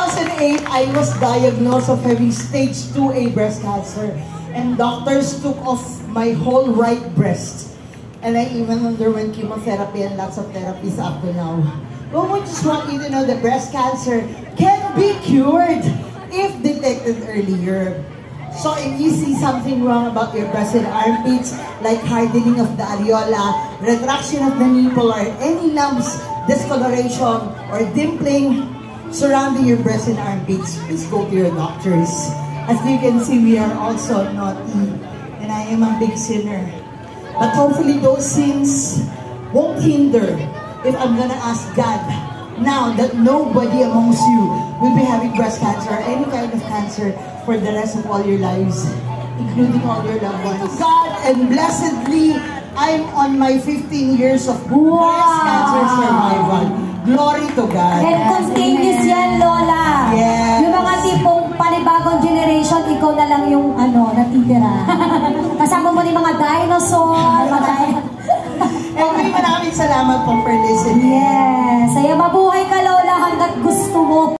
2008, I was diagnosed of having stage 2A breast cancer. And doctors took off my whole right breast. And I even underwent chemotherapy and lots of therapies up to now. But we just want you to know that breast cancer can be cured if detected earlier. So if you see something wrong about your breast and armpits, like hardening of the areola, retraction of the nipple, or any lumps, discoloration, or dimpling surrounding your breast and armpits, please go to your doctors. As you can see, we are also naughty, and I am a big sinner. But hopefully those sins won't hinder if I'm gonna ask God now that nobody amongst you will be having breast cancer or any kind of cancer for the rest of all your lives, including all your loved ones. God, and blessedly, I'm on my 15 years of breast cancer survival. Glory to God. And continuous yan, Lola. Yes. Yung mga tipong panibagong generation, ikaw na lang yung natitira. Kasama mo ni mga dinosaur. Anyway, maraming salamat po for listening. Yes. Saya mabuhay ka, Lola, hanggat gusto mo.